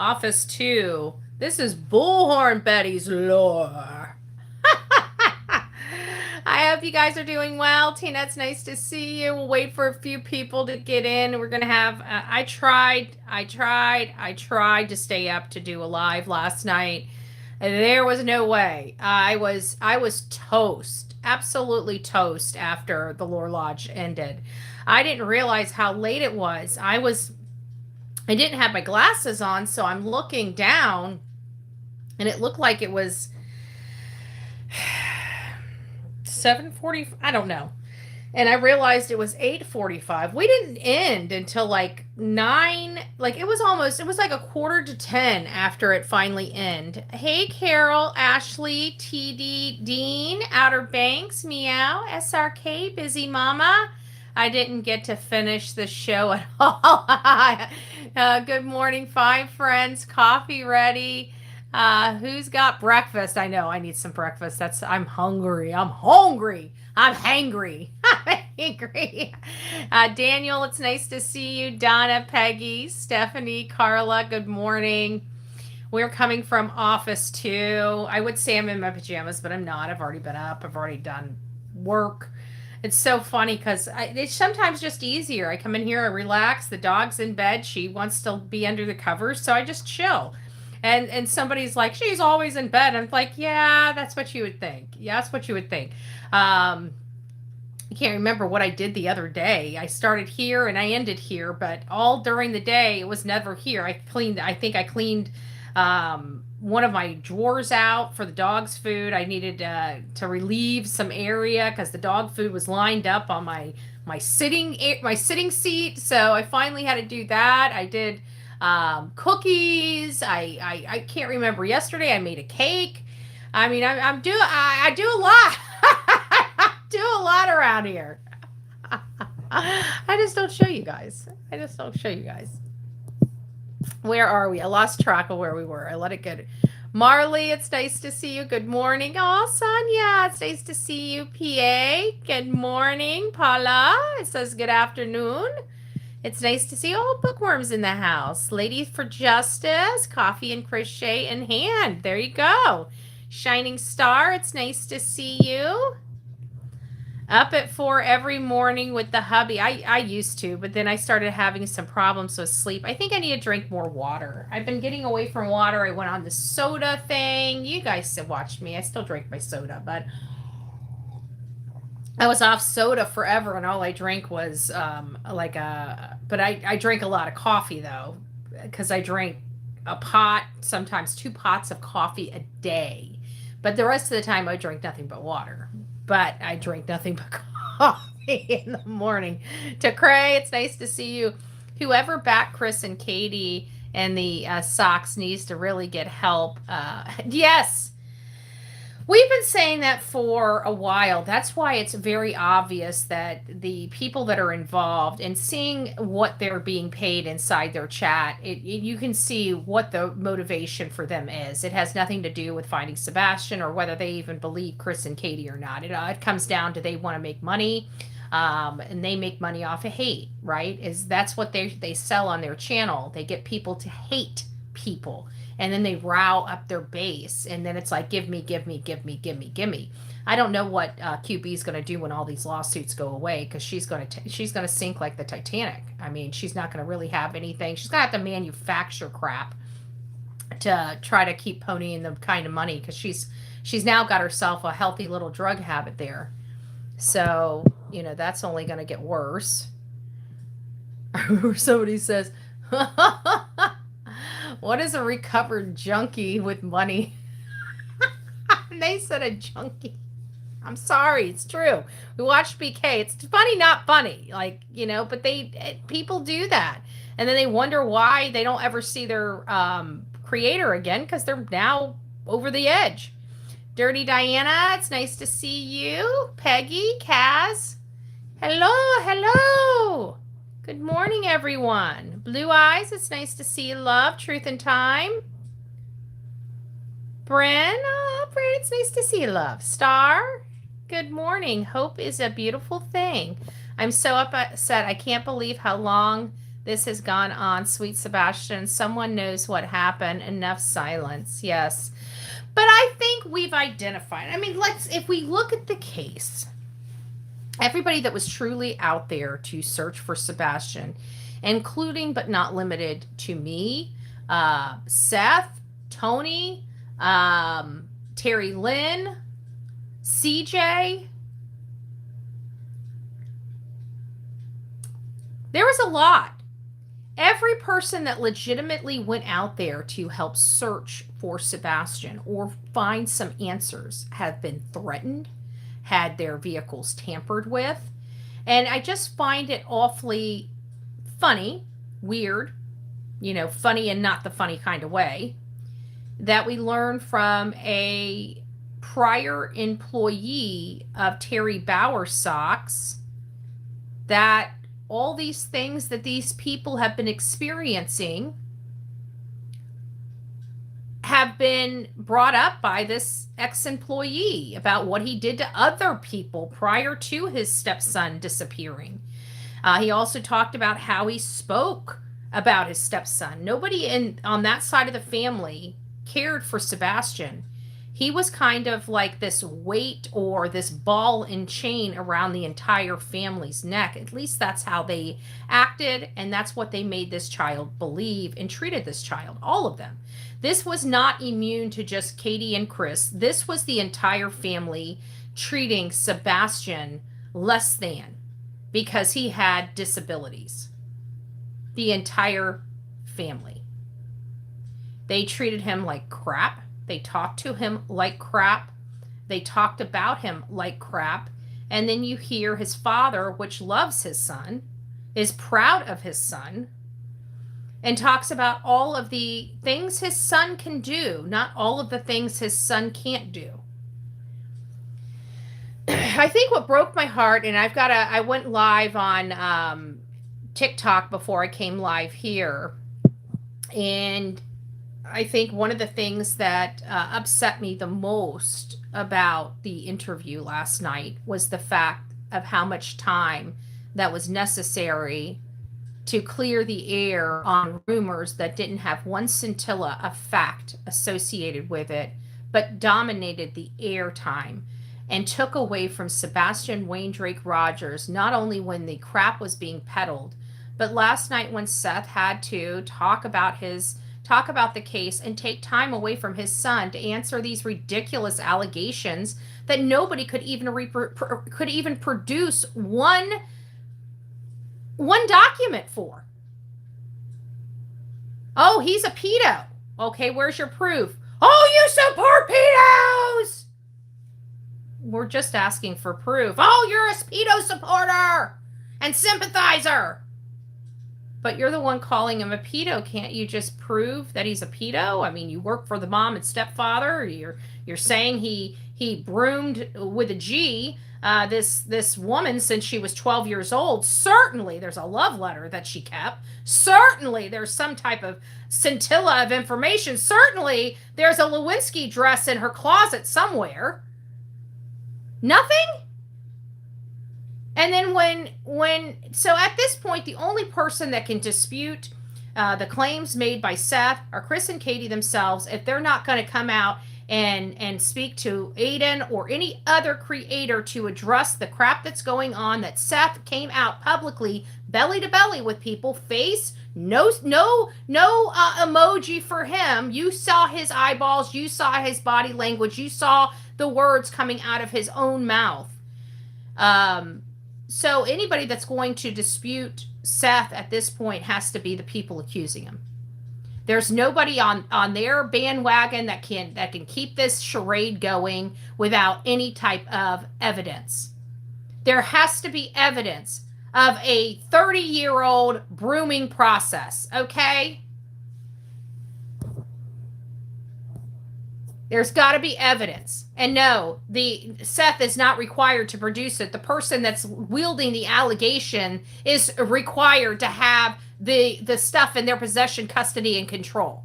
Office 2. This is Bullhorn Betty's lore. I hope you guys are doing well. Tina, it's nice to see you. We'll wait for a few people to get in. We're going to have, I tried to stay up to do a live last night. There was no way. I was toast, absolutely toast after the Lore Lodge ended. I didn't realize how late it was. I didn't have my glasses on, so I'm looking down and it looked like it was 7:40, I don't know. And I realized it was 8:45. We didn't end until like 9, like it was like a quarter to 10 after it finally ended. Hey Carol, Ashley, TD, Dean, Outer Banks, Meow, SRK, Busy Mama. I didn't get to finish the show at all. Good morning, five friends. Coffee ready. Who's got breakfast? I know I need some breakfast. I'm hungry. I'm hungry. I'm hangry. I'm angry. Daniel, it's nice to see you. Donna, Peggy, Stephanie, Carla, good morning. We're coming from office 2. I would say I'm in my pajamas, but I'm not. I've already been up. I've already done work. It's so funny because it's sometimes just easier. I come in here, I relax. The dog's in bed. She wants to be under the covers, so I just chill. And somebody's like, she's always in bed. I'm like, yeah, that's what you would think. Yeah, that's what you would think. I can't remember what I did the other day. I started here and I ended here, but all during the day it was never here. I think I cleaned one of my drawers out for the dog's food. I needed to relieve some area because the dog food was lined up on my sitting seat. So I finally had to do that. I did cookies. I can't remember. Yesterday I made a cake. I mean, I do a lot. I do a lot around here. I just don't show you guys. I just don't show you guys. Where are we? I lost track of where we were. I let it get. Marley, it's nice to see you. Good morning. Oh, Sonia, it's nice to see you. PA, good morning. Paula, it says good afternoon. It's nice to see all bookworms in the house. Ladies for Justice, coffee and crochet in hand. There you go. Shining Star, it's nice to see you. Up at 4 every morning with the hubby. I used to, but then I started having some problems with sleep. I think I need to drink more water. I've been getting away from water. I went on the soda thing. You guys have watched me. I still drink my soda, but I was off soda forever, and all I drank was but I drink a lot of coffee though, because I drink a pot, sometimes 2 pots of coffee a day. But the rest of the time I drink nothing but water. But I drink nothing but coffee in the morning. To Cray, it's nice to see you. Whoever backed Chris and Katie and the Sox needs to really get help. Yes, we've been saying that for a while. That's why it's very obvious that the people that are involved and seeing what they're being paid inside their chat, you can see what the motivation for them is. It has nothing to do with finding Sebastian or whether they even believe Chris and Katie or not. It comes down to they want to make money, and they make money off of hate, right? That's what they sell on their channel. They get people to hate people, and then they row up their base, and then it's like, give me, give me, give me, give me, give me. I don't know what QB is going to do when all these lawsuits go away, because she's going to sink like the Titanic. I mean, she's not going to really have anything. She's going to have to manufacture crap to try to keep ponying the kind of money, because she's now got herself a healthy little drug habit there. So that's only going to get worse. Somebody says, what is a recovered junkie with money? They said a junkie. I'm sorry, it's true. We watched BK. It's funny, not funny. But people do that. And then they wonder why they don't ever see their creator again, because they're now over the edge. Dirty Diana, it's nice to see you. Peggy, Kaz. Hello. Good morning, everyone. Blue Eyes, it's nice to see you, love. Truth in Time. Bryn, it's nice to see you, love. Star, good morning. Hope is a beautiful thing. I'm so upset. I can't believe how long This has gone on, sweet Sebastian. Someone knows what happened. Enough silence. Yes. But I think we've identified. I mean, if we look at the case, everybody that was truly out there to search for Sebastian, including but not limited to me, Seth, Tony, Terry Lynn, CJ. There was a lot. Every person that legitimately went out there to help search for Sebastian or find some answers have been threatened, had their vehicles tampered with. And I just find it awfully funny, weird, funny in not the funny kind of way, that we learn from a prior employee of Terry Bowersock's that all these things that these people have been experiencing have been brought up by this ex-employee about what he did to other people prior to his stepson disappearing. He also talked about how he spoke about his stepson. Nobody on that side of the family cared for Sebastian. He was kind of like this weight or this ball and chain around the entire family's neck. At least that's how they acted, and that's what they made this child believe and treated this child, all of them. This was not immune to just Katie and Chris. This was the entire family treating Sebastian less than because he had disabilities. The entire family. They treated him like crap. They talked to him like crap. They talked about him like crap. And then you hear his father, which loves his son, is proud of his son, and talks about all of the things his son can do, not all of the things his son can't do. I think what broke my heart, and I went live on TikTok before I came live here, and I think one of the things that upset me the most about the interview last night was the fact of how much time that was necessary to clear the air on rumors that didn't have one scintilla of fact associated with it, but dominated the airtime and took away from Sebastian Wayne Drake Rogers, not only when the crap was being peddled, but last night when Seth had to talk about the case and take time away from his son to answer these ridiculous allegations that nobody could even produce one document for. Oh, he's a pedo. Okay, where's your proof? Oh, you support pedos! We're just asking for proof. Oh, you're a pedo supporter and sympathizer. But you're the one calling him a pedo. Can't you just prove that he's a pedo? I mean, you work for the mom and stepfather. You're saying he broomed with a G this woman since she was 12 years old. Certainly there's a love letter that she kept. Certainly there's some type of scintilla of information. Certainly there's a Lewinsky dress in her closet somewhere. Nothing? And then so at this point, the only person that can dispute the claims made by Seth are Chris and Katie themselves, if they're not going to come out and speak to Aiden or any other creator to address the crap that's going on, that Seth came out publicly, belly to belly with people, face, no emoji for him. You saw his eyeballs, you saw his body language, you saw the words coming out of his own mouth. So anybody that's going to dispute Seth at this point has to be the people accusing him. There's nobody on their bandwagon that can keep this charade going without any type of evidence. There has to be evidence of a 30-year-old brooming process, okay? There's got to be evidence. And no, the Seth is not required to produce it. The person that's wielding the allegation is required to have the stuff in their possession, custody, and control.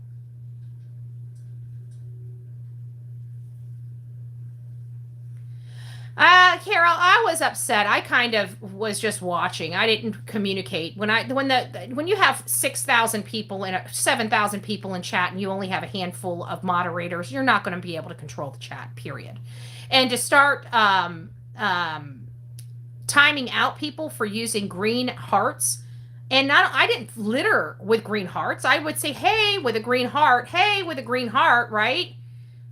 Carol, I was upset. I kind of was just watching. I didn't communicate. When you have 6,000 people and 7,000 people in chat and you only have a handful of moderators, you're not going to be able to control the chat, period. And to start timing out people for using green hearts, and I didn't litter with green hearts. I would say, hey, with a green heart, hey, with a green heart, right?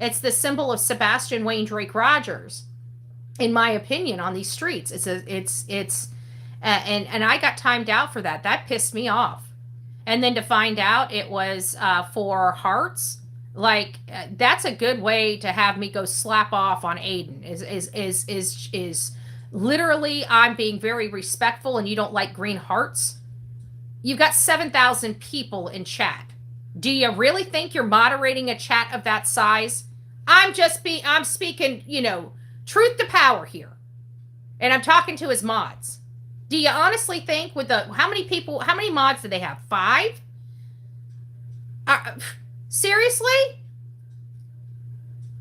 It's the symbol of Sebastian Wayne Drake Rogers, in my opinion, on these streets. And I got timed out for that. That pissed me off. And then to find out it was for hearts, like that's a good way to have me go slap off on Aiden. Is literally, I'm being very respectful, and you don't like green hearts. You've got 7,000 people in chat. Do you really think you're moderating a chat of that size? I'm speaking, truth to power here. And I'm talking to his mods. Do you honestly think how many mods do they have? 5? Seriously?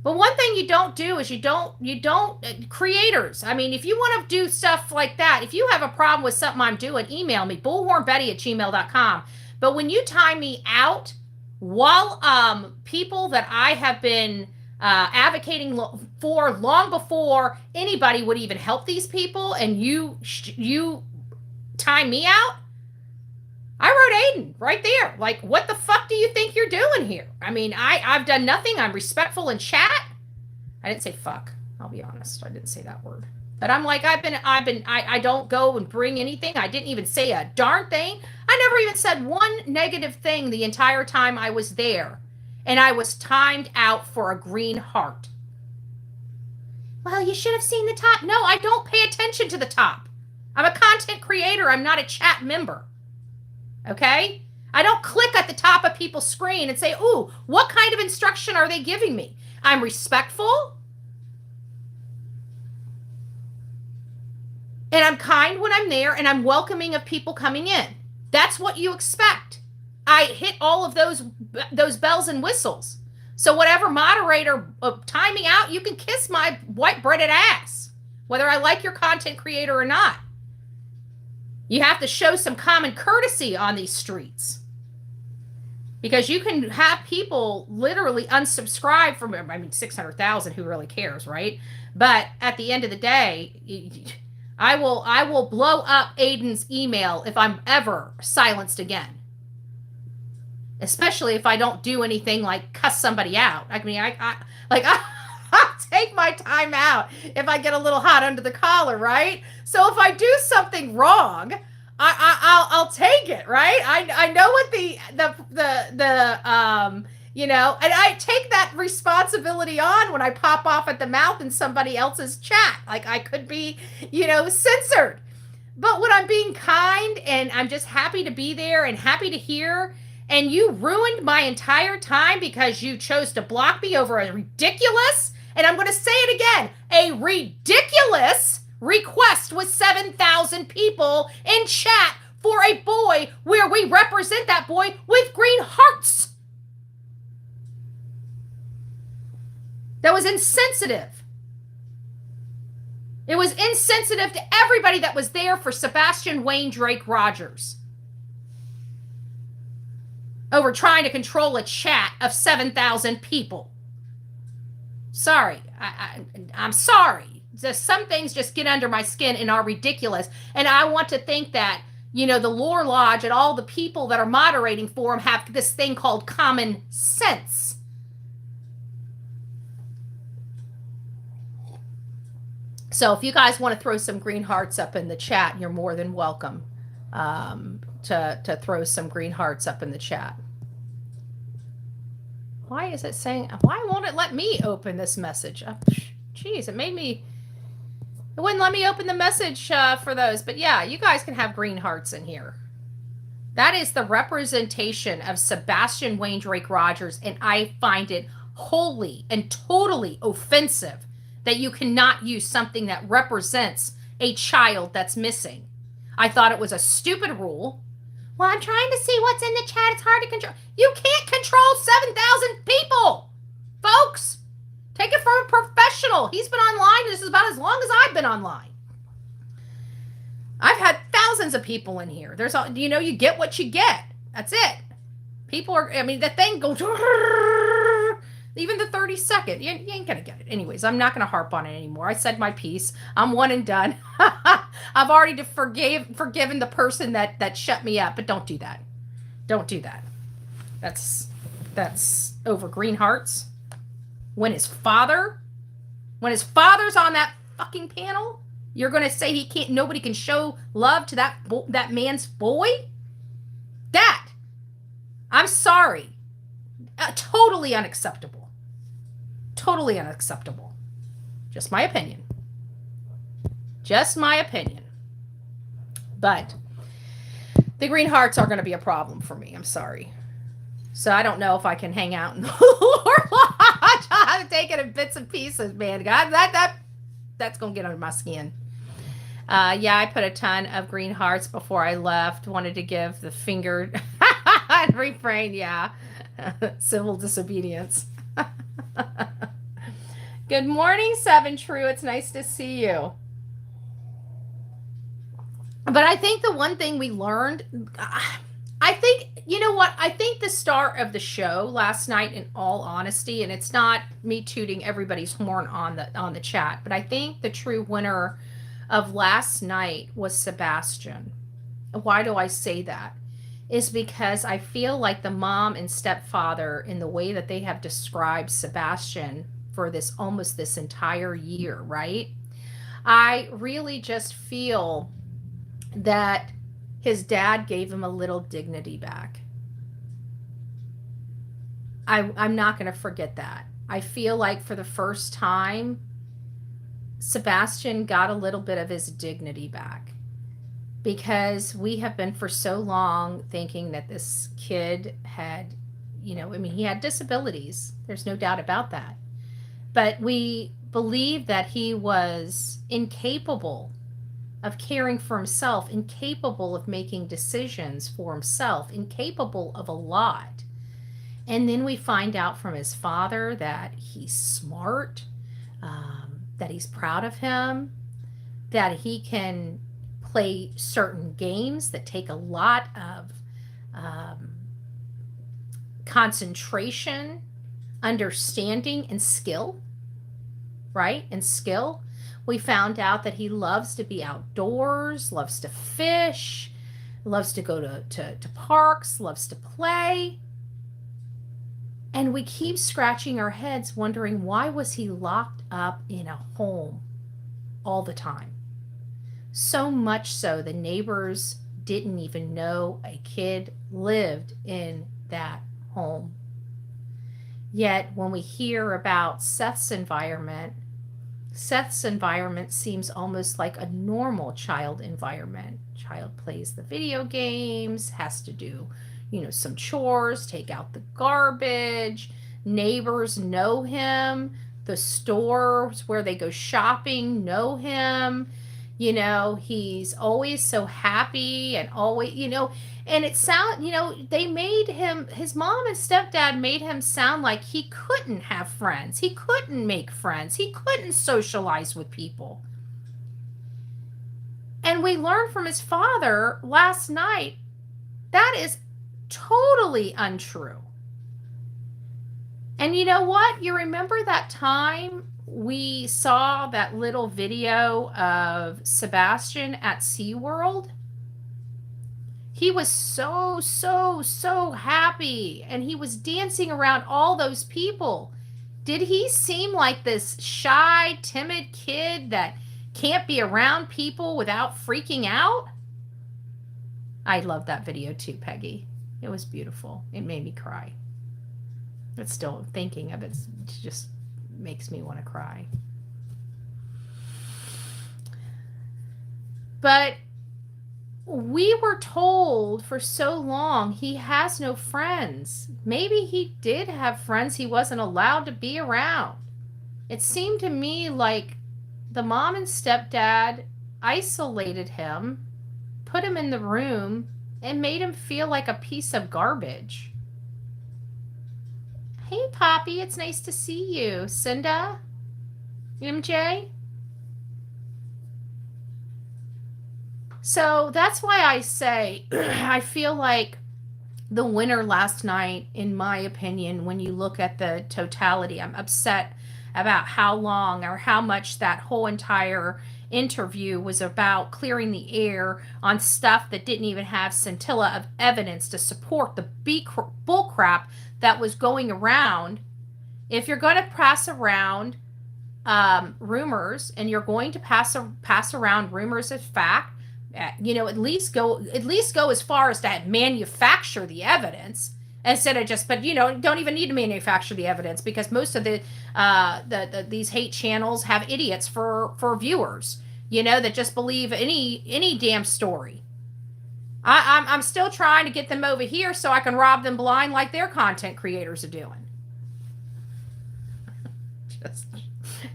But one thing you don't do is creators. I mean, if you want to do stuff like that, if you have a problem with something I'm doing, email me, bullhornbetty@gmail.com. But when you time me out while people that I have been advocating for long before anybody would even help these people, and you time me out, I wrote Aiden right there. Like, what the fuck do you think you're doing here? I mean, I've done nothing. I'm respectful in chat. I didn't say fuck. I'll be honest. I didn't say that word. But I'm like, I don't go and bring anything. I didn't even say a darn thing. I never even said one negative thing the entire time I was there. And I was timed out for a green heart. Well, you should have seen the top. No, I don't pay attention to the top. I'm a content creator. I'm not a chat member. Okay? I don't click at the top of people's screen and say, ooh, what kind of instruction are they giving me? I'm respectful. And I'm kind when I'm there, and I'm welcoming of people coming in. That's what you expect. I hit all of those bells and whistles. So whatever moderator timing out, you can kiss my white breaded ass, whether I like your content creator or not. You have to show some common courtesy on these streets, because you can have people literally unsubscribe from, 600,000, who really cares, right? But at the end of the day, I will blow up Aiden's email if I'm ever silenced again. Especially if I don't do anything like cuss somebody out. I mean, I'll take my time out if I get a little hot under the collar, right? So if I do something wrong, I'll take it, right? I know what and I take that responsibility on when I pop off at the mouth in somebody else's chat. Like, I could be, censored. But when I'm being kind and I'm just happy to be there and happy to hear, and you ruined my entire time because you chose to block me over a ridiculous, and I'm going to say it again, a ridiculous request with 7,000 people in chat for a boy where we represent that boy with green hearts. That was insensitive. It was insensitive to everybody that was there for Sebastian Wayne Drake Rogers over trying to control a chat of 7,000 people. Sorry. I'm sorry. Some things just get under my skin and are ridiculous. And I want to think that, the Lore Lodge and all the people that are moderating for them have this thing called common sense. So if you guys want to throw some green hearts up in the chat, you're more than welcome to throw some green hearts up in the chat. Why is it saying, why won't it let me open this message? Geez, it wouldn't let me open the message for those. But yeah, you guys can have green hearts in here. That is the representation of Sebastian Wayne Drake Rogers, and I find it wholly and totally offensive that you cannot use something that represents a child that's missing. I thought it was a stupid rule. Well, I'm trying to see what's in the chat. It's hard to control. You can't control 7,000 people, folks. Take it from a professional. He's been online. This is about as long as I've been online. I've had thousands of people in here. There's, you get what you get. That's it. People are, the thing goes, even the 30-second, you ain't going to get it. Anyways, I'm not going to harp on it anymore. I said my piece. I'm one and done. I've already forgiven the person that shut me up, but don't do that. Don't do that. That's over green hearts. When his father's on that fucking panel, you're going to say nobody can show love to that man's boy? I'm sorry. Totally unacceptable. Totally unacceptable. Just my opinion. Just my opinion. But the green hearts are going to be a problem for me. I'm sorry. So I don't know if I can hang out in the Lord Lodge. I'm taking it in bits and pieces, man. God, that's going to get under my skin. Yeah, I put a ton of green hearts before I left. Wanted to give the finger and refrain. Yeah. Civil disobedience. Good morning, Seven True. It's nice to see you. But I think the one thing we learned, I think, you know what? I think the star of the show last night, in all honesty, and it's not me tooting everybody's horn on the chat, but I think the true winner of last night was Sebastian. Why do I say that? Is because I feel like the mom and stepfather, in the way that they have described Sebastian for almost this entire year, right? I really just feel that his dad gave him a little dignity back. I'm not going to forget that. I feel like for the first time, Sebastian got a little bit of his dignity back. Because we have been for so long thinking that this kid had, he had disabilities. There's no doubt about that. But we believed that he was incapable of caring for himself, incapable of making decisions for himself, incapable of a lot. And then we find out from his father that he's smart, that he's proud of him, that he can play certain games that take a lot of concentration, understanding, and skill, right? And skill. We found out that he loves to be outdoors, loves to fish, loves to go to parks, loves to play. And we keep scratching our heads wondering, why was he locked up in a home all the time? So much so the neighbors didn't even know a kid lived in that home. Yet when we hear about Seth's environment seems almost like a normal child environment. Child plays the video games, has to do, some chores, take out the garbage. Neighbors know him. The stores where they go shopping know him. He's always so happy and always, and it they made him, his mom and stepdad made him sound like he couldn't have friends. He couldn't make friends. He couldn't socialize with people. And we learned from his father last night that is totally untrue. And you know what? You remember that time we saw that little video of Sebastian at SeaWorld? He was so happy, and he was dancing around all those people. Did he seem like this shy, timid kid that can't be around people without freaking out? I love that video too, Peggy. It was beautiful. It made me cry. But still, thinking of it just makes me want to cry. But we were told for so long he has no friends. Maybe he did have friends he wasn't allowed to be around. It seemed to me like the mom and stepdad isolated him, put him in the room, and made him feel like a piece of garbage. Hey, Poppy, it's nice to see you. Cinda, MJ? So that's why I say I feel like the winner last night, in my opinion, when you look at the totality, I'm upset about how long or how much that whole entire interview was about clearing the air on stuff that didn't even have scintilla of evidence to support the bullcrap that was going around. If you're going to pass around rumors and you're going to pass around rumors as fact, at least go as far as to manufacture the evidence instead of just, but don't even need to manufacture the evidence, because most of the these hate channels have idiots for viewers, that just believe any damn story. I'm still trying to get them over here so I can rob them blind like their content creators are doing.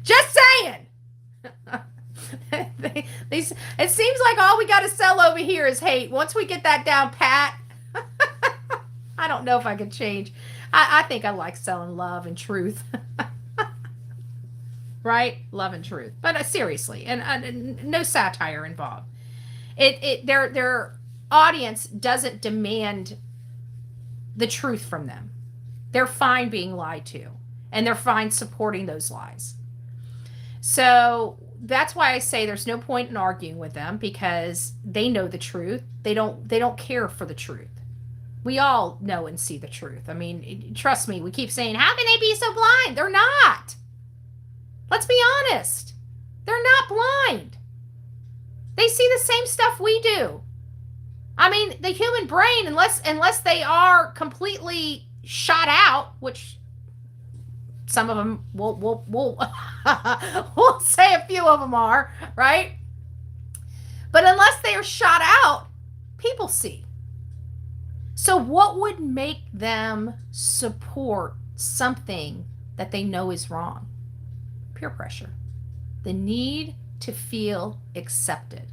Just saying. It seems like all we got to sell over here is hate. Once we get that down pat, I don't know if I could change. I think I like selling love and truth. Right? Love and truth. But seriously, and no satire involved. Their audience doesn't demand the truth from them. They're fine being lied to, and they're fine supporting those lies. So that's why I say there's no point in arguing with them, because they know the truth. They don't care for the truth. We all know and see the truth. I mean, trust me, we keep saying, how can they be so blind? They're not. Let's be honest. They're not blind. They see the same stuff we do. I mean, the human brain, unless they are completely shot out, which some of them we'll we'll say a few of them are, right? But unless they are shot out, people see. So what would make them support something that they know is wrong? Peer pressure. The need to feel accepted.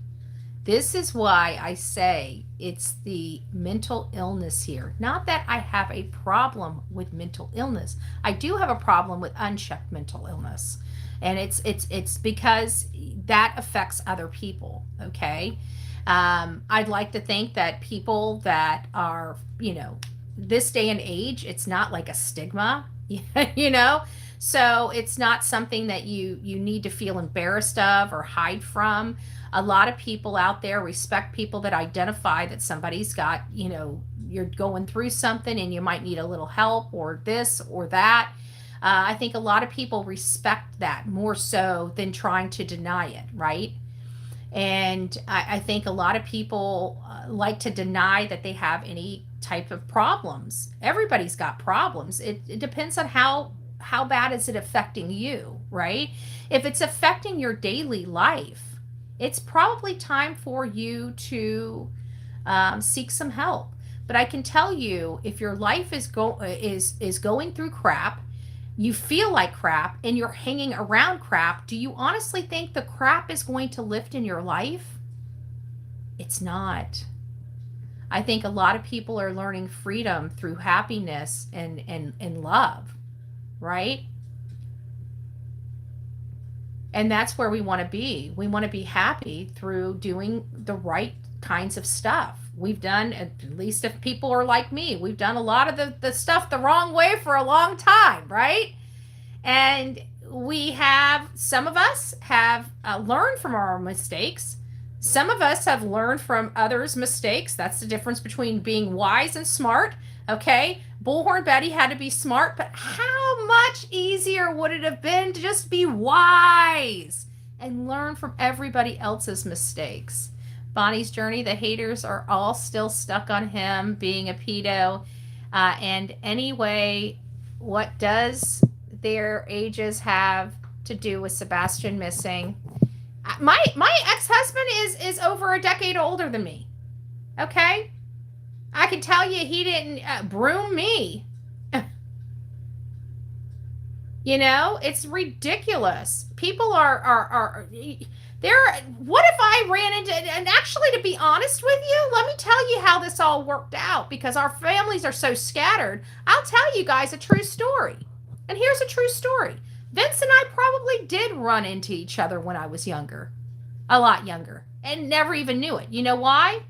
This is why I say it's the mental illness here. Not that I have a problem with mental illness. I do have a problem with unchecked mental illness. And it's because that affects other people, okay? I'd like to think that people that are, this day and age, it's not like a stigma, So it's not something that you need to feel embarrassed of or hide from. A lot of people out there respect people that identify that somebody's got, you're going through something and you might need a little help or this or that. I think a lot of people respect that more so than trying to deny it, right? And I think a lot of people like to deny that they have any type of problems. Everybody's got problems. It depends on how bad is it affecting you, right? If it's affecting your daily life, it's probably time for you to seek some help. But I can tell you, if your life is going through crap, you feel like crap, and you're hanging around crap, do you honestly think the crap is going to lift in your life? It's not. I think a lot of people are learning freedom through happiness and love, right? And that's where we want to be. We want to be happy through doing the right kinds of stuff. We've done, at least if people are like me, we've done a lot of the stuff the wrong way for a long time, right? And some of us have learned from our mistakes. Some of us have learned from others' mistakes. That's the difference between being wise and smart, okay? Bullhorn Betty had to be smart, but how much easier would it have been to just be wise and learn from everybody else's mistakes? Bonnie's journey, the haters are all still stuck on him being a pedo. And anyway, what does their ages have to do with Sebastian missing? My ex-husband is over a decade older than me. Okay? I can tell you he didn't broom me. It's ridiculous. People are what if I ran into, and actually, to be honest with you, let me tell you how this all worked out, because our families are so scattered. I'll tell you guys a true story. And here's a true story. Vince and I probably did run into each other when I was younger, a lot younger, and never even knew it. You know why?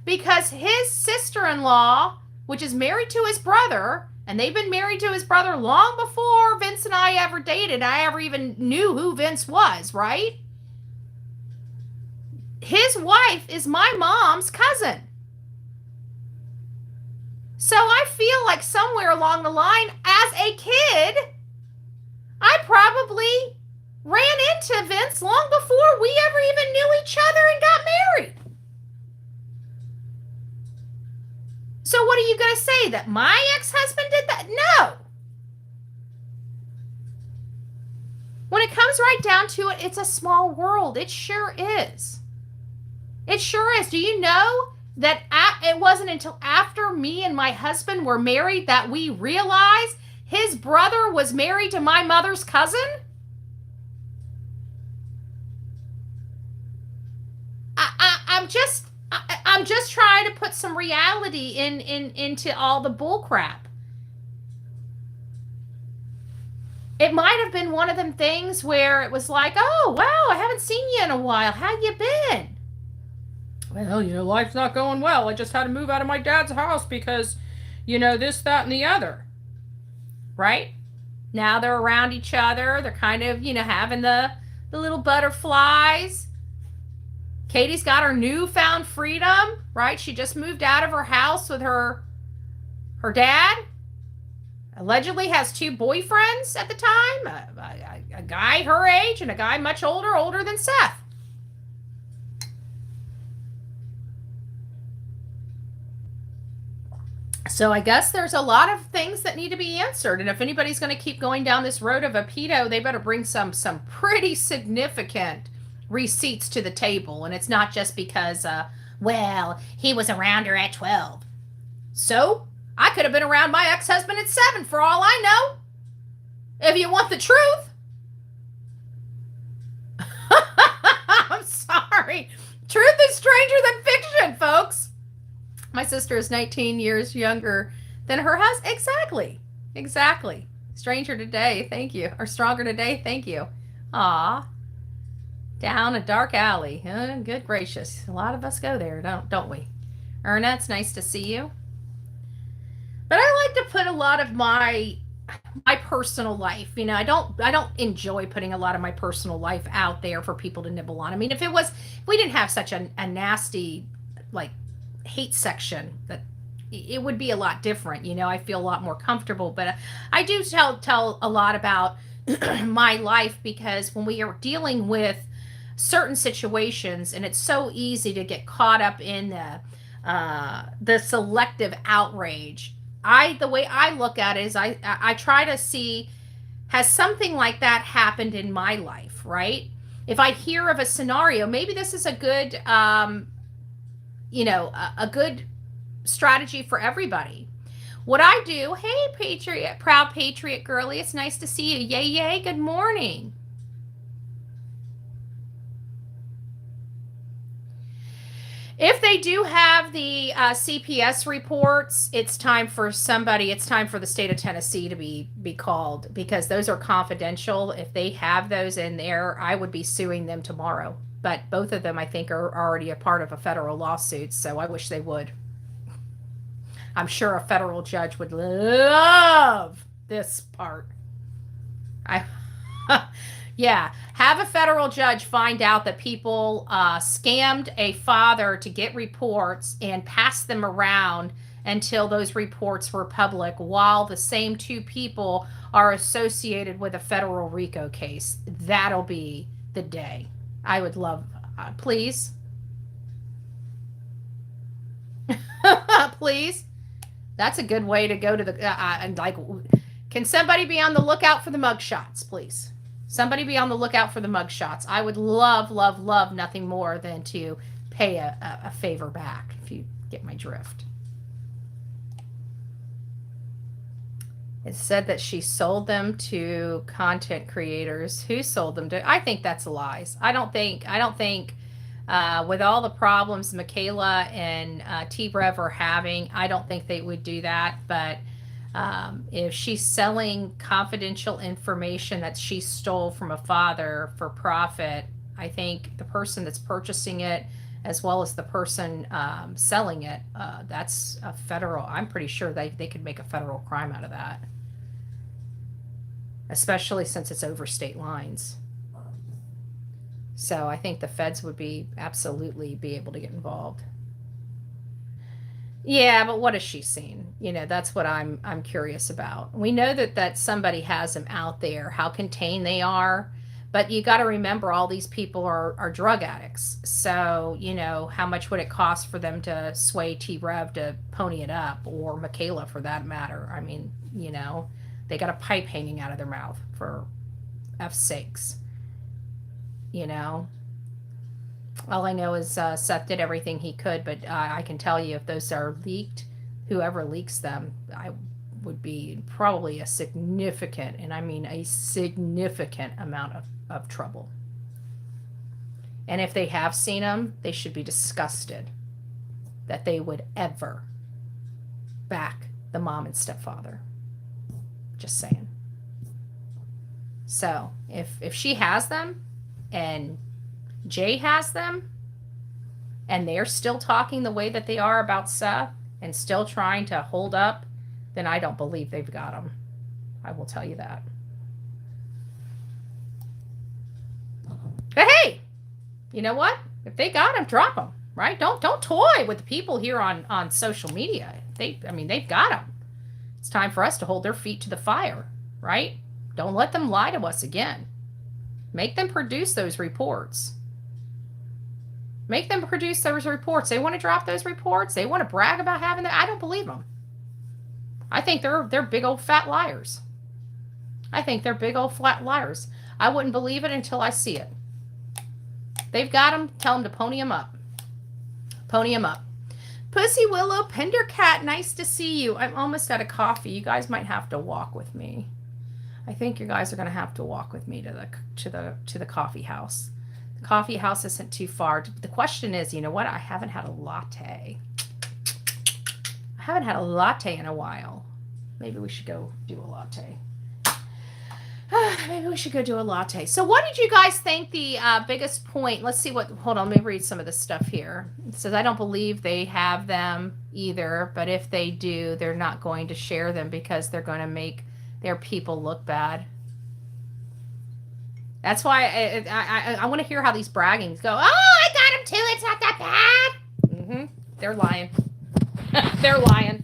Because his sister-in-law, which is married to his brother, and they've been married to his brother long before Vince and I ever dated. I ever even knew who Vince was, right? His wife is my mom's cousin. So I feel like somewhere along the line, as a kid, I probably ran into Vince long before we ever even knew each other and got married. So what are you going to say? That my ex-husband did that? No. When it comes right down to it, it's a small world. It sure is. It sure is. Do you know that it wasn't until after me and my husband were married that we realized his brother was married to my mother's cousin? I'm just trying to put some reality into all the bull crap. It might have been one of them things where it was like, oh, wow, I haven't seen you in a while. How you been? Well, life's not going well. I just had to move out of my dad's house because, this, that, and the other. Right? Now they're around each other. They're kind of, having the little butterflies. Katie's got her newfound freedom, right? She just moved out of her house with her dad. Allegedly has 2 boyfriends at the time, a guy her age and a guy much older than Seth. So I guess there's a lot of things that need to be answered. And if anybody's going to keep going down this road of a pedo, they better bring some pretty significant receipts to the table. And it's not just because, he was around her at 12. So I could have been around my ex-husband at 7 for all I know. If you want the truth. I'm sorry. Truth is stranger than fiction, folks. My sister is 19 years younger than her husband. Exactly. Stranger today, thank you. Or stronger today, thank you. Aw. Down a dark alley. Good gracious. A lot of us go there, don't we? Erna, it's nice to see you. But I like to put a lot of my personal life. I don't enjoy putting a lot of my personal life out there for people to nibble on. I mean, if we didn't have such a nasty, hate section, that it would be a lot different. I feel a lot more comfortable, but I do tell a lot about my life, because when we are dealing with certain situations, and it's so easy to get caught up in the selective outrage. The way I look at it is I try to see, has something like that happened in my life, right? If I hear of a scenario, maybe this is a good a good strategy for everybody. What I do, hey, proud patriot girly, it's nice to see you. Yay, good morning. If they do have the CPS reports, it's time for the state of Tennessee to be called, because those are confidential. If they have those in there, I would be suing them tomorrow. But both of them, I think, are already a part of a federal lawsuit, so I wish they would. I'm sure a federal judge would love this part. Yeah, have a federal judge find out that people scammed a father to get reports and pass them around until those reports were public, while the same 2 people are associated with a federal RICO case. That'll be the day. I would love, please. Please. That's a good way to go to the, can somebody be on the lookout for the mug shots, please? Somebody be on the lookout for the mug shots. I would love nothing more than to pay a favor back, if you get my drift. It said that she sold them to content creators. Who sold them to? I think that's lies. I don't think with all the problems Michaela and T-Rev are having, I don't think they would do that. But If she's selling confidential information that she stole from a father for profit, I think the person that's purchasing it, as well as the person selling it, that's a federal. I'm pretty sure they could make a federal crime out of that, especially since it's over state lines. So I think the feds would be absolutely be able to get involved. Yeah, but what has she seen? That's what I'm curious about. We know that somebody has them out there, how contained they are, but you got to remember all these people are drug addicts. So, how much would it cost for them to sway T-Rev to pony it up, or Michaela for that matter? I mean, they got a pipe hanging out of their mouth for F's sakes, you know. All I know is Seth did everything he could, but I can tell you if those are leaked, whoever leaks them, I would be probably a significant, and I mean a significant amount of trouble. And if they have seen them, they should be disgusted that they would ever back the mom and stepfather. Just saying. So if she has them and Jay has them, and they're still talking the way that they are about Seth and still trying to hold up, then I don't believe they've got him. I will tell you that. But hey, you know what? If they got him, drop him, right? Don't toy with the people here on social media. They've got him. It's time for us to hold their feet to the fire, right? Don't let them lie to us again. Make them produce those reports. Make them produce those reports. They want to drop those reports. They want to brag about having that. I don't believe them. I think they're big old fat liars. I think they're big old flat liars. I wouldn't believe it until I see it. They've got them. Tell them to pony them up. Pony them up. Pussy Willow Pendercat, nice to see you. I'm almost out of coffee. You guys might have to walk with me. I think you guys are going to have to walk with me to the coffee house. The coffee house isn't too far. The question is, you know what? I haven't had a latte. I haven't had a latte in a while. Maybe we should go do a latte. Maybe we should go do a latte. So what did you guys think the biggest point? Let's see hold on, let me read some of this stuff here. It says, I don't believe they have them either, but if they do, they're not going to share them because they're going to make their people look bad. That's why I want to hear how these braggings go. Oh, I got him too. It's not that bad. They're lying. They're lying.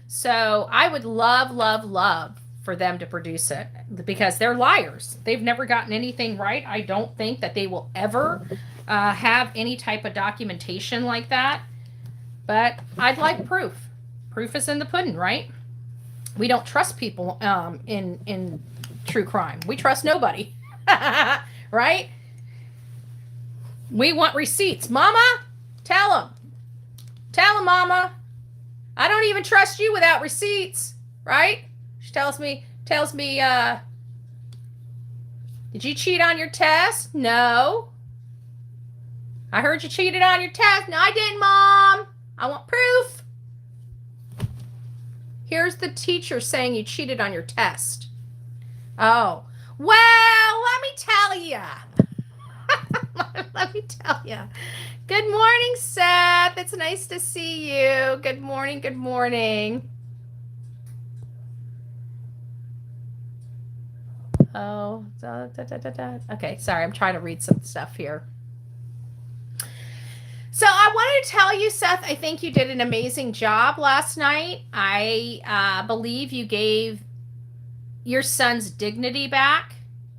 So I would love for them to produce it because they're liars. They've never gotten anything right. I don't think that they will ever have any type of documentation like that. But I'd like proof. Proof is in the pudding, right? We don't trust people in true crime. We trust nobody. Right? We want receipts. Mama, tell them. Tell them, Mama. I don't even trust you without receipts. Right? She tells me, did you cheat on your test? No. I heard you cheated on your test. No, I didn't, Mom. I want proof. Here's the teacher saying you cheated on your test. Oh. Well, let me tell you. Let me tell you. Good morning, Seth. It's nice to see you. Good morning. Good morning. Oh, okay. Sorry, I'm trying to read some stuff here. So I wanted to tell you, Seth, I think you did an amazing job last night. I believe you gave your son's dignity back.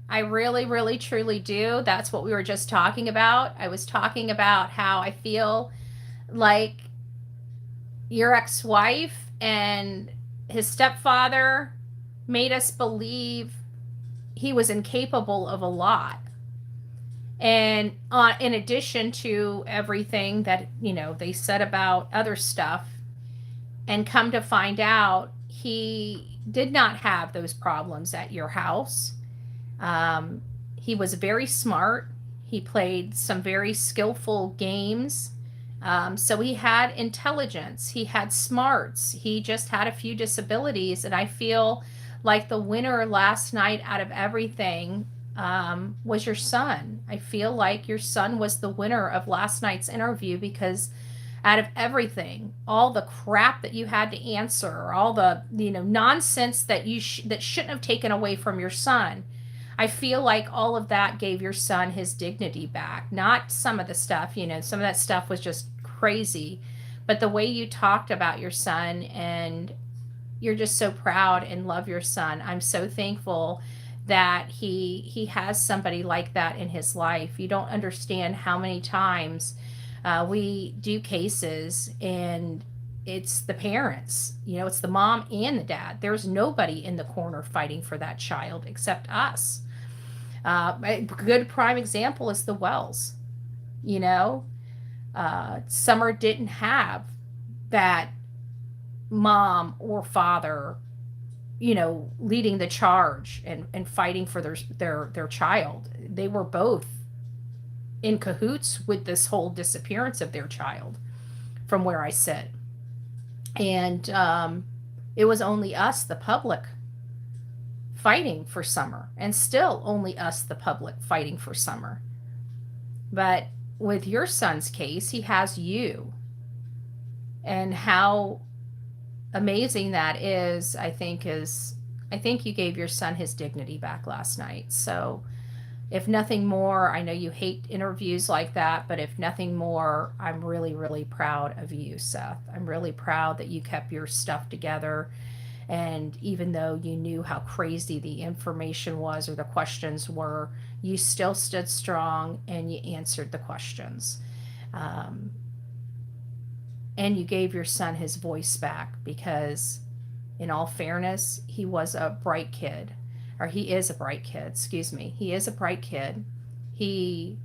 I really, really, truly do. That's what we were just talking about. I was talking about how I feel like your ex-wife and his stepfather made us believe he was incapable of a lot. And in addition to everything that, they said about other stuff, and come to find out he did not have those problems at your house. He was very smart. He played some very skillful games So he had intelligence, he had smarts, he just had a few disabilities. And I feel like the winner last night out of everything was your son. I feel like your son was the winner of last night's interview because out of everything, all the crap that you had to answer, all the nonsense that that shouldn't have taken away from your son, I feel like all of that gave your son his dignity back. Not some of the stuff, some of that stuff was just crazy, but the way you talked about your son, and you're just so proud and love your son. I'm so thankful that he has somebody like that in his life. You don't understand how many times we do cases and it's the parents, it's the mom and the dad. There's nobody in the corner fighting for that child except us. A good prime example is the Wells. Summer didn't have that mom or father, leading the charge and fighting for their child. They were both in cahoots with this whole disappearance of their child from where I sit. And it was only us, the public, fighting for Summer, and still only us, the public, fighting for Summer. But with your son's case, he has you. And how amazing that is, I think you gave your son his dignity back last night. So if nothing more, I know you hate interviews like that, but if nothing more, I'm really, really proud of you, Seth. I'm really proud that you kept your stuff together. And even though you knew how crazy the information was or the questions were, you still stood strong and you answered the questions. And you gave your son his voice back because, in all fairness, he was a bright kid. Or he is a bright kid, excuse me. He is a bright kid. He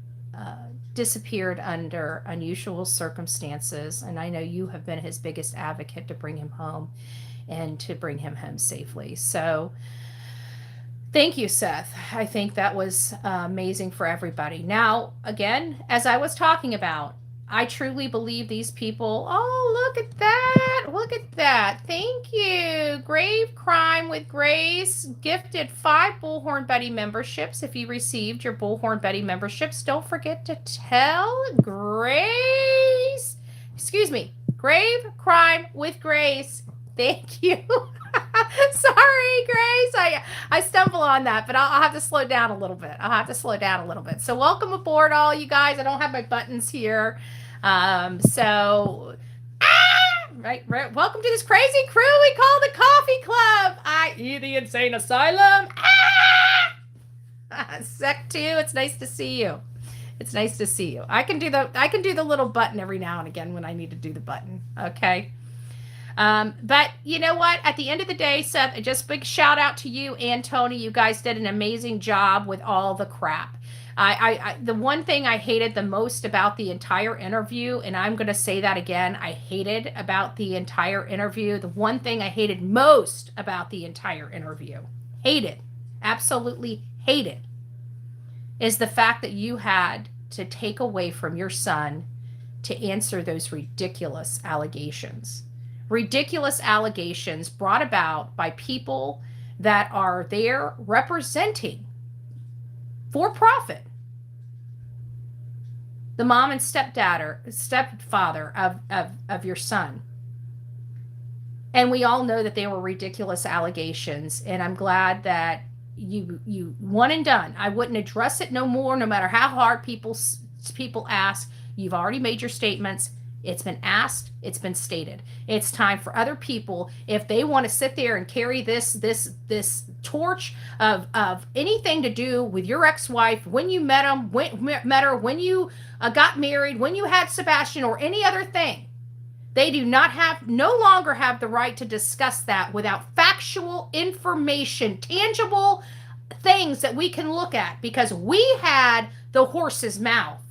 disappeared under unusual circumstances, and I know you have been his biggest advocate to bring him home and to bring him home safely. So thank you, Seth. I think that was amazing for everybody. Now, again, as I was talking about, I truly believe these people. Oh, look at that. Look at that. Thank you. Grave Crime with Grace gifted 5 Bullhorn Betty memberships. If you received your Bullhorn Betty memberships, don't forget to tell Grace. Excuse me. Grave Crime with Grace. Thank you. Sorry, Grace. I stumble on that, but I'll have to slow down a little bit. So welcome aboard, all you guys. I don't have my buttons here. Right. Welcome to this crazy crew we call the Coffee Club, i.e. the Insane Asylum. Sec 2, it's nice to see you. I can do the little button every now and again when I need to do the button. Okay. But you know what? At the end of the day, Seth, just big shout out to you and Tony. You guys did an amazing job with all the crap. The one thing I hated the most about the entire interview, and I'm going to say that again, I hated about the entire interview. The one thing I hated most about the entire interview, absolutely hated, is the fact that you had to take away from your son to answer those ridiculous allegations. Ridiculous allegations brought about by people that are there representing for profit the mom and stepfather of your son. And we all know that they were ridiculous allegations, and I'm glad that you one and done. I wouldn't address it no more, no matter how hard people ask. You've already made your statements. It's been asked. It's been stated. It's time for other people, if they want to sit there and carry this torch of anything to do with your ex-wife, when you met her, when you got married, when you had Sebastian, or any other thing, they no longer have the right to discuss that without factual information, tangible things that we can look at, because we had the horse's mouth,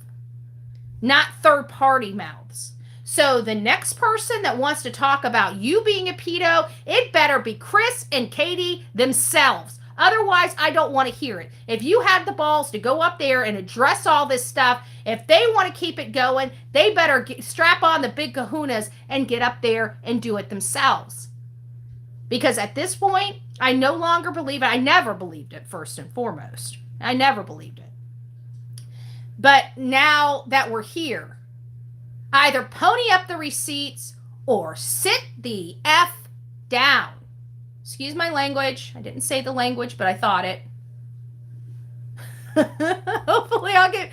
not third-party mouths. So the next person that wants to talk about you being a pedo, it better be Chris and Katie themselves. Otherwise, I don't want to hear it. If you have the balls to go up there and address all this stuff, if they want to keep it going, they better strap on the big kahunas and get up there and do it themselves. Because at this point, I no longer believe it. I never believed it, first and foremost. I never believed it. But now that we're here, either pony up the receipts or sit the F down. Excuse my language. I didn't say the language, but I thought it. Hopefully I get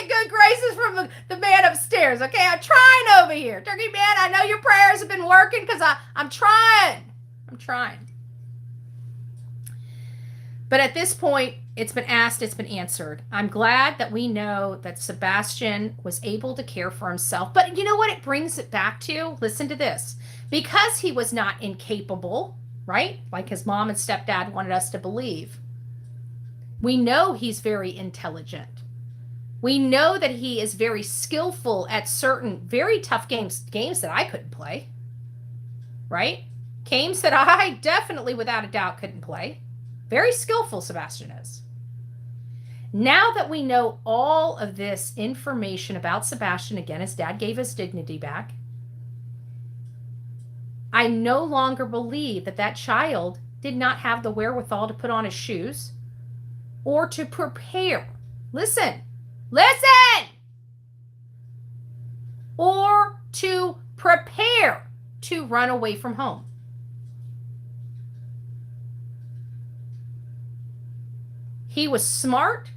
good graces from the man upstairs. Okay, I'm trying over here. Turkey man, I know your prayers have been working because I'm trying. I'm trying. But at this point, it's been asked, it's been answered. I'm glad that we know that Sebastian was able to care for himself. But you know what it brings it back to? Listen to this. Because he was not incapable, right? Like his mom and stepdad wanted us to believe. We know he's very intelligent. We know that he is very skillful at certain very tough games that I couldn't play, right? Games that I definitely, without a doubt, couldn't play. Very skillful, Sebastian is. Now that we know all of this information about Sebastian, again, his dad gave his dignity back, I no longer believe that that child did not have the wherewithal to put on his shoes or to prepare. Listen, or to prepare to run away from home. He was smart.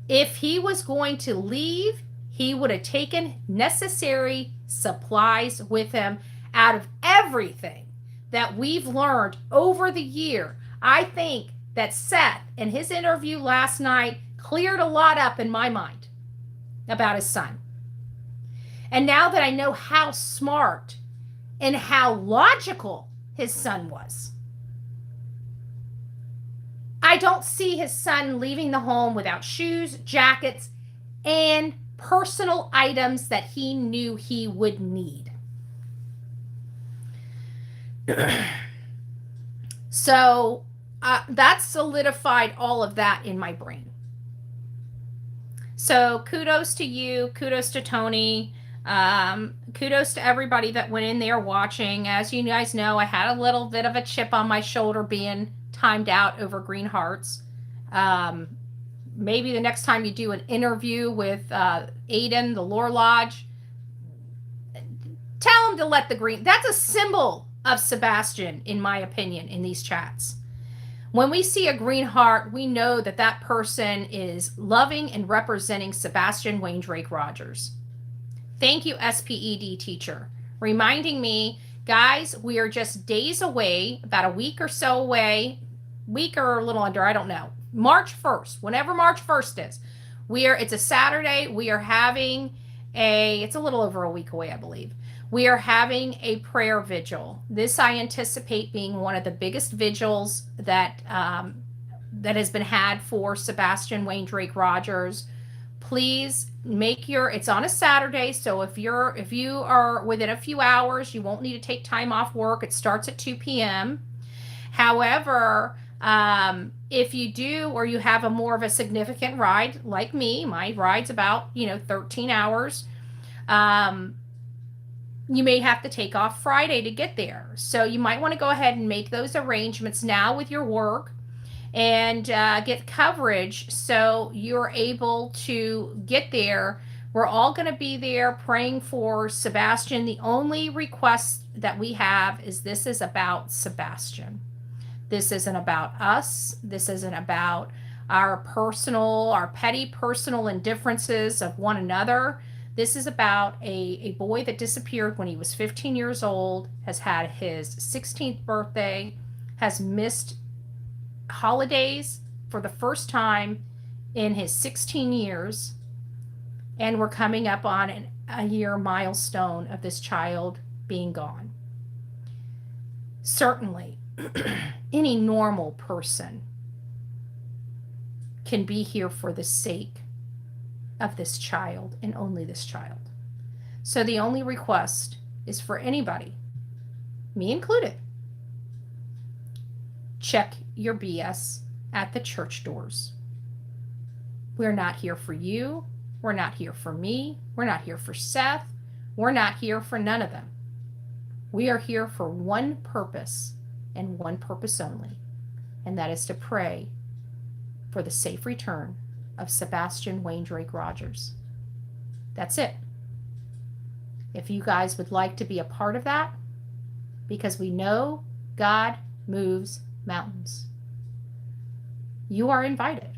If he was going to leave, he would have taken necessary supplies with him. Out of everything that we've learned over the year, I think that Seth in his interview last night cleared a lot up in my mind about his son. And now that I know how smart and how logical his son was, I don't see his son leaving the home without shoes, jackets, and personal items that he knew he would need. So that solidified all of that in my brain. So kudos to you. Kudos to Tony. Kudos to everybody that went in there watching. As you guys know, I had a little bit of a chip on my shoulder being timed out over Green Hearts. Maybe the next time you do an interview with Aiden, the Lore Lodge, tell him to let the green. That's a symbol of Sebastian, in my opinion, in these chats. When we see a green heart, we know that that person is loving and representing Sebastian Wayne Drake Rogers. Thank you, SPED teacher, reminding me, guys, we are just days away, about a week or so away, week or a little under, I don't know, March 1st, whenever March 1st is. It's a Saturday. We are having it's a little over a week away, I believe. We are having a prayer vigil. This I anticipate being one of the biggest vigils that has been had for Sebastian Wayne Drake Rogers. Please it's on a Saturday, so if you are within a few hours, you won't need to take time off work. It starts at 2 p.m. However, if you do, or you have a more of a significant ride like me, my ride's about 13 hours. You may have to take off Friday to get there. So you might want to go ahead and make those arrangements now with your work and get coverage so you're able to get there. We're all going to be there praying for Sebastian. The only request that we have is this is about Sebastian. This isn't about us. This isn't about our petty personal indifferences of one another. This is about a boy that disappeared when he was 15 years old, has had his 16th birthday, has missed holidays for the first time in his 16 years, and we're coming up on a year milestone of this child being gone. Certainly, any normal person can be here for the sake of this child and only this child. So the only request is for anybody, me included, check your BS at the church doors. We're not here for you. We're not here for me. We're not here for Seth. We're not here for none of them. We are here for one purpose and one purpose only, and that is to pray for the safe return of Sebastian Wayne Drake Rogers. That's it. If you guys would like to be a part of that, because we know God moves mountains, you are invited.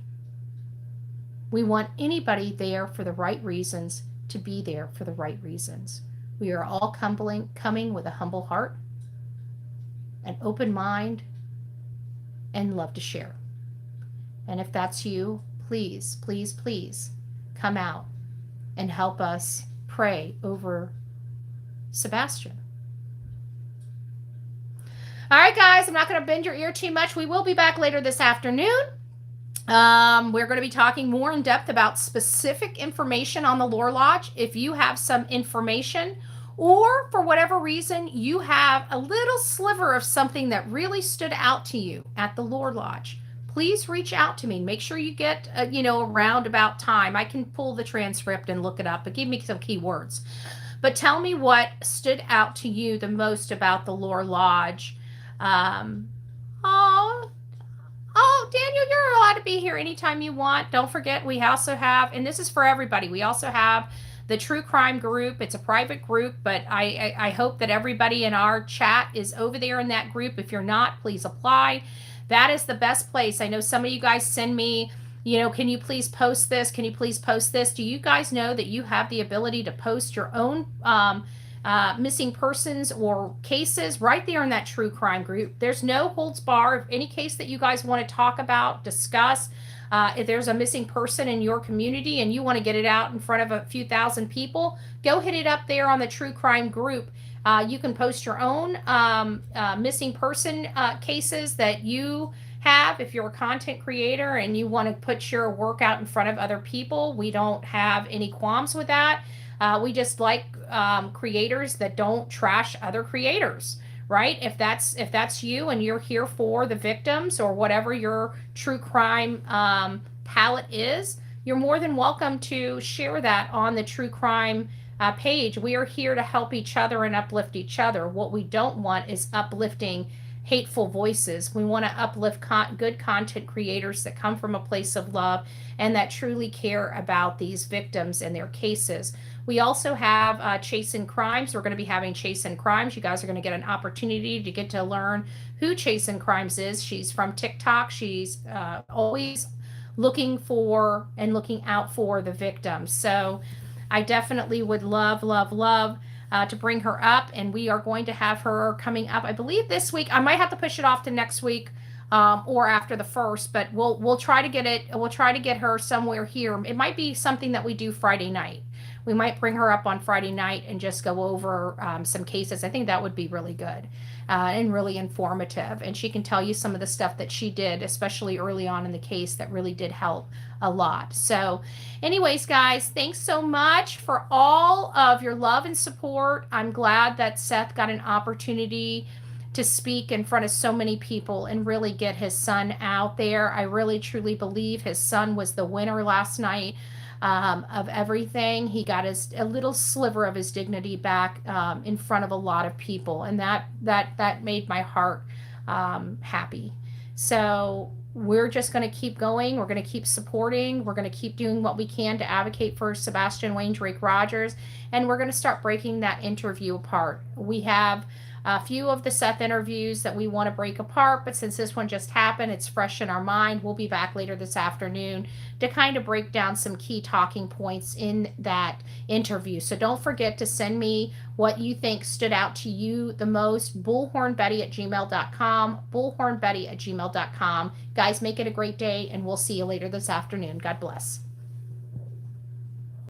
We want anybody there for the right reasons to be there for the right reasons. We are all coming with a humble heart, an open mind, and love to share. And if that's you, please, please, please come out and help us pray over Sebastian. All right, guys, I'm not going to bend your ear too much. We will be back later this afternoon. We're going to be talking more in depth about specific information on the Lore Lodge. If you have some information, or for whatever reason, you have a little sliver of something that really stood out to you at the Lore Lodge, please reach out to me. Make sure you get, a roundabout time. I can pull the transcript and look it up, but give me some keywords. But tell me what stood out to you the most about the Lore Lodge. Daniel, you're allowed to be here anytime you want. Don't forget, we also have, and this is for everybody, we also have the True Crime group. It's a private group, but I hope that everybody in our chat is over there in that group. If you're not, please apply. That is the best place. I know some of you guys send me, can you please post this? Can you please post this? Do you guys know that you have the ability to post your own missing persons or cases right there in that True Crime group? There's no holds barred. If any case that you guys want to talk about, discuss, if there's a missing person in your community and you want to get it out in front of a few thousand people, go hit it up there on the True Crime group. You can post your own missing person cases that you have. If you're a content creator and you want to put your work out in front of other people, we don't have any qualms with that. We just like creators that don't trash other creators, right? If that's you and you're here for the victims or whatever your true crime palette is, you're more than welcome to share that on the True Crime page. We are here to help each other and uplift each other. What we don't want is uplifting hateful voices. We want to uplift good content creators that come from a place of love and that truly care about these victims and their cases. We also have Chasing Crimes. We're going to be having Chasing Crimes. You guys are going to get an opportunity to get to learn who Chasing Crimes is. She's from TikTok. She's always looking for and looking out for the victims. So I definitely would love to bring her up, and we are going to have her coming up, I believe, this week. I might have to push it off to next week or after the 1st, but we'll try to get it. We'll try to get her somewhere here. It might be something that we do Friday night. We might bring her up on Friday night and just go over some cases. I think that would be really good and really informative. And she can tell you some of the stuff that she did, especially early on in the case, that really did help a lot. So anyways, guys, thanks so much for all of your love and support. I'm glad that Seth got an opportunity to speak in front of so many people and really get his son out there. I really truly believe his son was the winner last night of everything. He got a little sliver of his dignity back in front of a lot of people, and that made my heart happy. So we're just going to keep going. We're going to keep supporting. We're going to keep doing what we can to advocate for Sebastian Wayne Drake Rogers, and we're going to start breaking that interview apart. We have a few of the Seth interviews that we want to break apart, but since this one just happened, it's fresh in our mind. We'll be back later this afternoon to kind of break down some key talking points in that interview. So don't forget to send me what you think stood out to you the most. Bullhornbetty@gmail.com. Bullhornbetty@gmail.com. Guys, make it a great day, and we'll see you later this afternoon. God bless.